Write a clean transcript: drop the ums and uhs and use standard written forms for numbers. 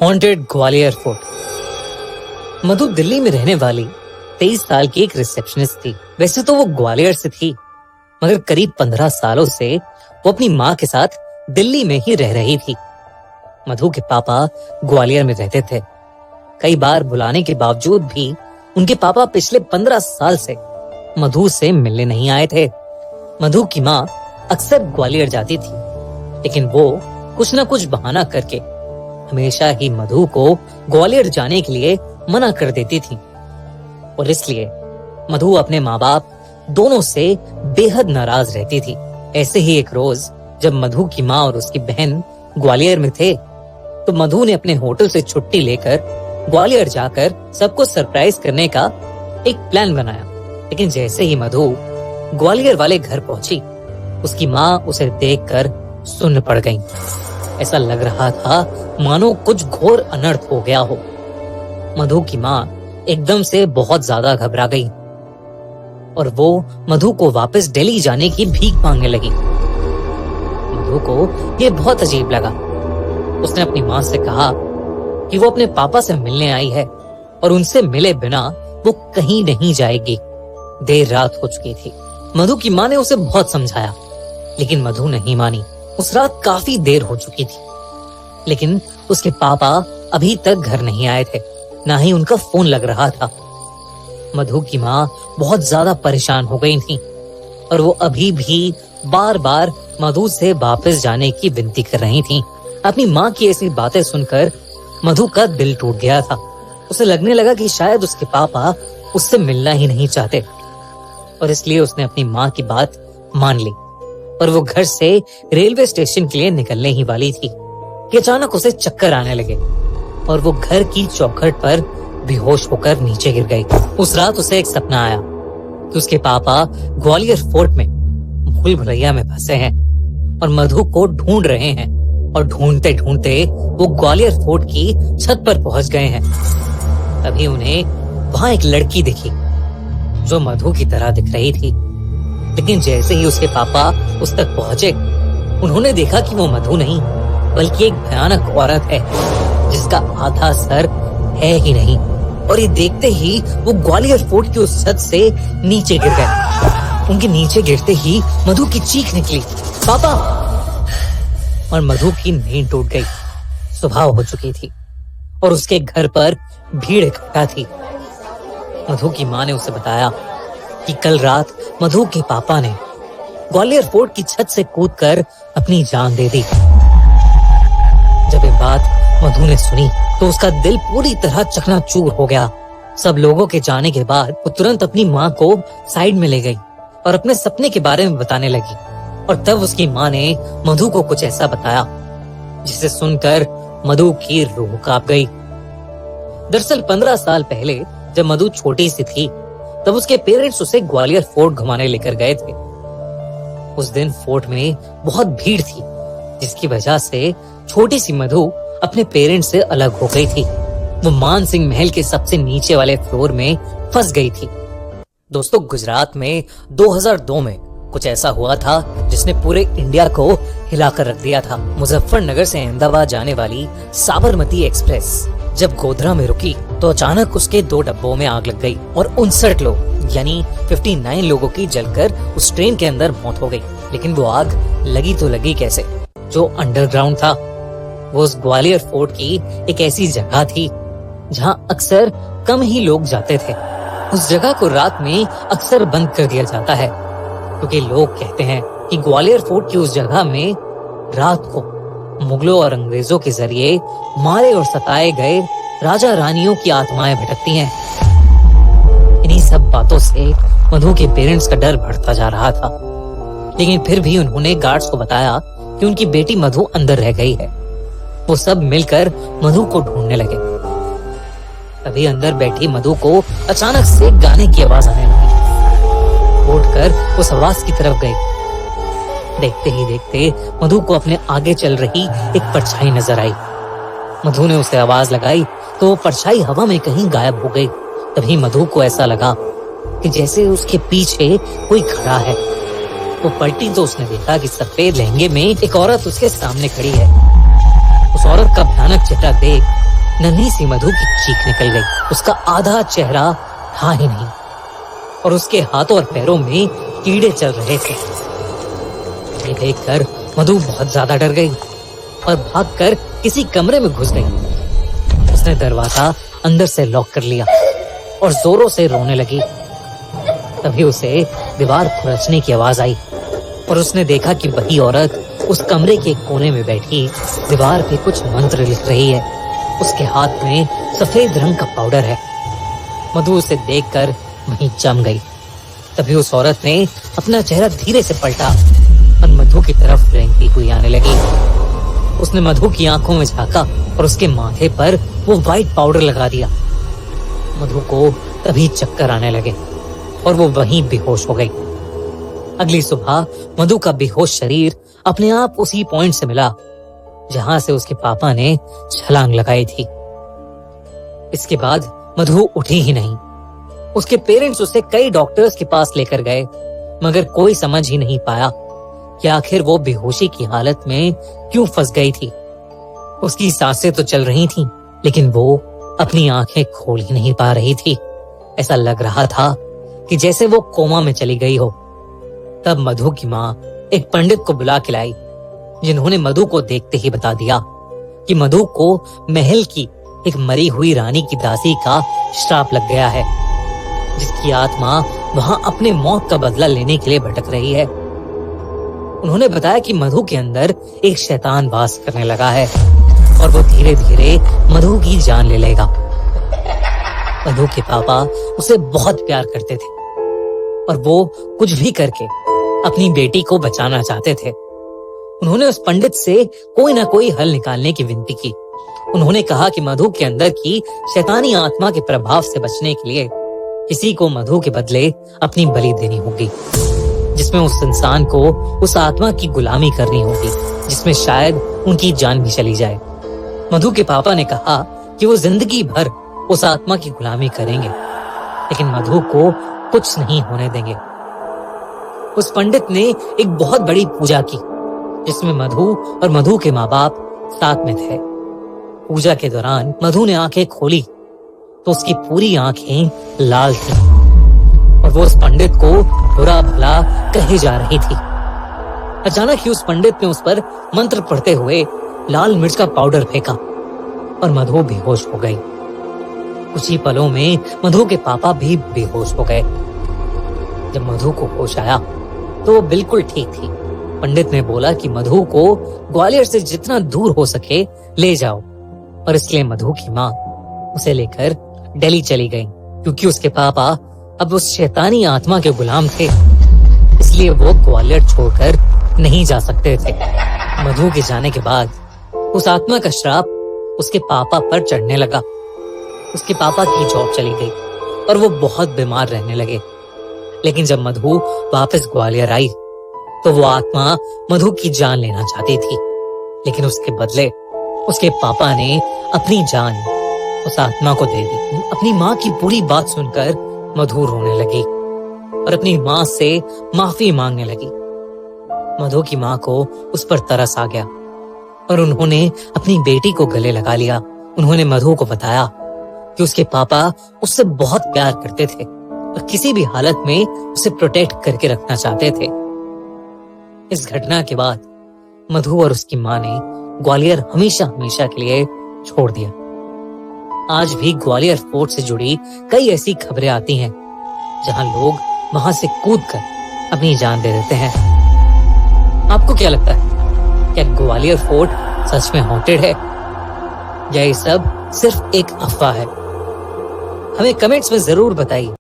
Haunted Gwalior fort. Madhu Delhi में रहने वाली 23 साल की एक रिसेप्शनिस्ट थी। वैसे तो वो ग्वालियर से थी, मगर करीब 15 सालों से वो अपनी माँ के साथ दिल्ली में ही रह रही थी। मधु के पापा ग्वालियर में रहते थे। कई बार बुलाने के बावजूद भी उनके पापा पिछले 15 साल से मधु से मिलने नहीं आए थे। मधु की माँ अक्सर ग्वालियर जाती थी, लेकिन वो कुछ न कुछ बहाना करके हमेशा ही मधु को ग्वालियर जाने के लिए मना कर देती थी। और इसलिए मधु अपने माँ बाप दोनों से बेहद नाराज रहती थी। ऐसे ही एक रोज जब मधु की माँ और उसकी बहन ग्वालियर में थे, तो मधु ने अपने होटल से छुट्टी लेकर ग्वालियर जाकर सबको सरप्राइज करने का एक प्लान बनाया। लेकिन जैसे ही मधु ग्वालियर वाले घर पहुंची, उसकी माँ उसे देखकर सुन्न पड़ गईं। ऐसा लग रहा था मानो कुछ घोर अनर्थ हो गया हो। मधु की माँ एकदम से बहुत ज्यादा घबरा गई और वो मधु को वापस दिल्ली जाने की भीख मांगने लगी। मधु को ये बहुत अजीब लगा। उसने अपनी माँ से कहा कि वो अपने पापा से मिलने आई है और उनसे मिले बिना वो कहीं नहीं जाएगी। देर रात हो चुकी थी। मधु की माँ ने उसे बहुत समझाया, लेकिन मधु नहीं मानी। उस रात काफी देर हो चुकी थी, लेकिन उसके पापा अभी तक घर नहीं आए थे, ना ही उनका फोन लग रहा था। मधु की माँ बहुत ज्यादा परेशान हो गई थी और वो अभी भी बार बार मधु से वापस जाने की विनती कर रही थी। अपनी माँ की ऐसी बातें सुनकर मधु का दिल टूट गया था। उसे लगने लगा कि शायद उसके पापा उससे मिलना ही नहीं चाहते, और इसलिए उसने अपनी माँ की बात मान ली और वो घर से रेलवे स्टेशन के लिए निकलने ही वाली थी कि अचानक उसे चक्कर आने लगे और वो घर की चौखट पर बेहोश होकर नीचे गिर गई। उस रात उसे एक सपना आया कि उसके पापा ग्वालियर फोर्ट में भूल भुलैया में फंसे हैं और मधु को ढूंढ रहे हैं, और ढूंढते ढूंढते वो ग्वालियर फोर्ट की छत पर पहुंच गए हैं। तभी उन्हें वहां एक लड़की दिखी जो मधु की तरह दिख रही थी, लेकिन जैसे ही उसके पापा उस तक पहुंचे, उन्होंने देखा कि वो मधु नहीं बल्कि एक भयानक औरत है जिसका आधा सर है ही नहीं। और ये देखते ही वो ग्वालियर फोर्ट की उस छत से नीचे गिर गए। उनके नीचे गिरते ही मधु की चीख निकली, पापा! और मधु की नींद टूट गई। सुबह हो चुकी थी और उसके घर पर भीड़ इकट्ठा थी। मधु की माँ ने उसे बताया कि कल रात मधु के पापा ने ग्वालियर फोर्ट की छत से कूदकर अपनी जान दे दी। जब ये बात मधु ने सुनी तो उसका दिल पूरी तरह चकनाचूर हो गया। सब लोगों के जाने के बाद वो तुरंत अपनी माँ को साइड में ले गई और अपने सपने के बारे में बताने लगी। और तब उसकी माँ ने मधु को कुछ ऐसा बताया जिसे सुनकर मधु की रूह कांप गई। दरअसल 15 साल पहले जब मधु छोटी सी थी, तब उसके पेरेंट्स उसे ग्वालियर फोर्ट घुमाने लेकर गए थे। उस दिन फोर्ट में बहुत भीड़ थी, जिसकी वजह से छोटी सी मधु अपने पेरेंट्स से अलग हो गई थी। वो मान सिंह महल के सबसे नीचे वाले फ्लोर में फंस गई थी। दोस्तों, गुजरात में 2002 में कुछ ऐसा हुआ था जिसने पूरे इंडिया को हिलाकर रख दिया था। मुजफ्फरनगर से अहमदाबाद जाने वाली साबरमती एक्सप्रेस जब गोधरा में रुकी तो अचानक उसके 2 डब्बों में आग लग गई और 59 लोग यानी 59 लोगों की जलकर उस ट्रेन के अंदर मौत हो गई। लेकिन वो आग लगी तो लगी कैसे? जो अंडरग्राउंड था वो उस ग्वालियर फोर्ट की एक ऐसी जगह थी जहां अक्सर कम ही लोग जाते थे। उस जगह को रात में अक्सर बंद कर दिया जाता है, क्योंकि लोग कहते हैं कि ग्वालियर फोर्ट की उस जगह में रात को मुगलों और अंग्रेजों के जरिए मारे और सताए गए राजा रानियों की आत्माएं भटकती हैं। इन्हीं सब बातों से मधु के पेरेंट्स का डर बढ़ता जा रहा था, लेकिन फिर भी उन्होंने गार्ड्स को बताया कि उनकी बेटी मधु अंदर रह गई है। वो सब मिलकर मधु को ढूंढने लगे। तभी अंदर बैठी मधु को अचानक से गाने की आवाज आने लगी। उठकर उस आवाज की तरफ गई। देखते ही देखते मधु को अपने आगे चल रही एक परछाई नजर आई। मधु ने उसे आवाज लगाई तो वो परछाई हवा में कहीं गायब हो गई। तभी मधु को ऐसा लगा कि जैसे उसके पीछे कोई खड़ा है। वो पलटी तो उसने देखा कि सफेद लहंगे में एक औरत उसके सामने खड़ी है। उस औरत का भयानक चेहरा देख नन्ही सी मधु की चीख निकल गई। उसका आधा चेहरा था ही नहीं और उसके हाथों और पैरों में कीड़े चल रहे थे। ये देखकर मधु बहुत ज्यादा डर गई और भागकर किसी कमरे में घुस गई। उसने दरवाजा अंदर से लॉक कर लिया और जोरों से रोने लगी। तभी उसे दीवार खुरचने की आवाज आई और उसने देखा कि वही औरत उस कमरे के कोने में बैठी दीवार पे कुछ मंत्र लिख रही है। उसके हाथ में सफेद रंग का पाउडर है। मधु उसे देखकर वहीं जम गई। तभी उस औरत ने अपना चेहरा धीरे से पलटा और मधु की तरफ रेंगती हुई आने लगी। उसने मधु की आंखों में झांका और उसके माथे पर वो व्हाइट पाउडर लगा दिया। मधु को तभी चक्कर आने लगे और वो वहीं बेहोश हो गई। अगली सुबह मधु का बेहोश शरीर अपने आप उसी पॉइंट से मिला जहां से उसके पापा ने छलांग लगाई थी। इसके बाद मधु उठी ही नहीं। उसके पेरेंट्स उसे कई डॉक्टर्स के पास लेकर गए मगर कोई समझ ही नहीं पाया कि आखिर वो बेहोशी की हालत में क्यों फंस गई थी। उसकी सांसें तो चल रही थीं, लेकिन वो अपनी आंखें खोल ही नहीं पा रही थी। ऐसा लग रहा था कि जैसे वो कोमा में चली गई हो। तब मधु की माँ एक पंडित को बुला के लाई, जिन्होंने मधु को देखते ही बता दिया कि मधु को महल की एक मरी हुई रानी की दासी का श्राप लग गया है, जिसकी आत्मा वहां अपने मौत का बदला लेने के लिए भटक रही है। उन्होंने बताया कि मधु के अंदर एक शैतान वास करने लगा है और वो धीरे धीरे मधु की जान ले लेगा। मधु के पापा उसे बहुत प्यार करते थे और वो कुछ भी करके अपनी बेटी को बचाना चाहते थे। उन्होंने उस पंडित से कोई ना कोई हल निकालने की विनती की। उन्होंने कहा कि मधु के अंदर की शैतानी आत्मा के प्रभाव से बचने के लिए किसी को मधु के बदले अपनी बलि देनी होगी, जिसमें उस इंसान को उस आत्मा की गुलामी करनी होगी, जिसमें शायद उनकी जान भी चली जाए। मधु के पापा ने कहा कि वो जिंदगी भर उस आत्मा की गुलामी करेंगे, लेकिन मधु को कुछ नहीं होने देंगे। उस पंडित ने एक बहुत बड़ी पूजा की, जिसमें मधु और मधु के माँ बाप साथ में थे। पूजा के दौरान मधु ने आंखें खोली तो उसकी पूरी आंखें लाल थीं और वो उस पंडित को बुरा भला कहे जा रही थी। अचानक ही उस पंडित ने उस पर मंत्र पढ़ते हुए लाल मिर्च का पाउडर फेंका और मधु बेहोश हो गई। कुछ ही पलों में मधु के पापा भी बेहोश हो गए। जब मधु को होश आया तो वो बिल्कुल ठीक थी। पंडित ने बोला कि मधु को ग्वालियर से जितना दूर हो सके ले जाओ, और इसलिए मधु की माँ उसे लेकर दिल्ली चली गई, क्योंकि उसके पापा अब उस शैतानी आत्मा के गुलाम थे, इसलिए वो ग्वालियर छोड़कर नहीं जा सकते थे। मधु के जाने के बाद उस आत्मा का श्राप उसके पापा पर चढ़ने लगा। उसके पापा की जॉब चली गई और वो बहुत बीमार रहने लगे। लेकिन जब मधु वापस ग्वालियर आई तो वो आत्मा मधु की जान लेना चाहती थी, लेकिन उसके बदले उसके पापा ने अपनी जान उस आत्मा को दे दी। अपनी माँ की पूरी बात सुनकर मधु रोने लगी और अपनी माँ से माफी मांगने लगी। मधु की माँ को उस पर तरस आ गया और उन्होंने अपनी बेटी को गले लगा लिया। उन्होंने मधु को बताया कि उसके पापा उससे बहुत प्यार करते थे और किसी भी हालत में उसे प्रोटेक्ट करके रखना चाहते थे। इस घटना के बाद मधु और उसकी माँ ने ग्वालियर हमेशा हमेशा के लिए छोड़ दिया। आज भी ग्वालियर फोर्ट से जुड़ी कई ऐसी खबरें आती हैं जहां लोग वहां से कूदकर अपनी जान दे देते हैं। आपको क्या लगता है, क्या ग्वालियर फोर्ट सच में हॉन्टेड है या ये सब सिर्फ एक अफवाह है? हमें कमेंट्स में जरूर बताइए।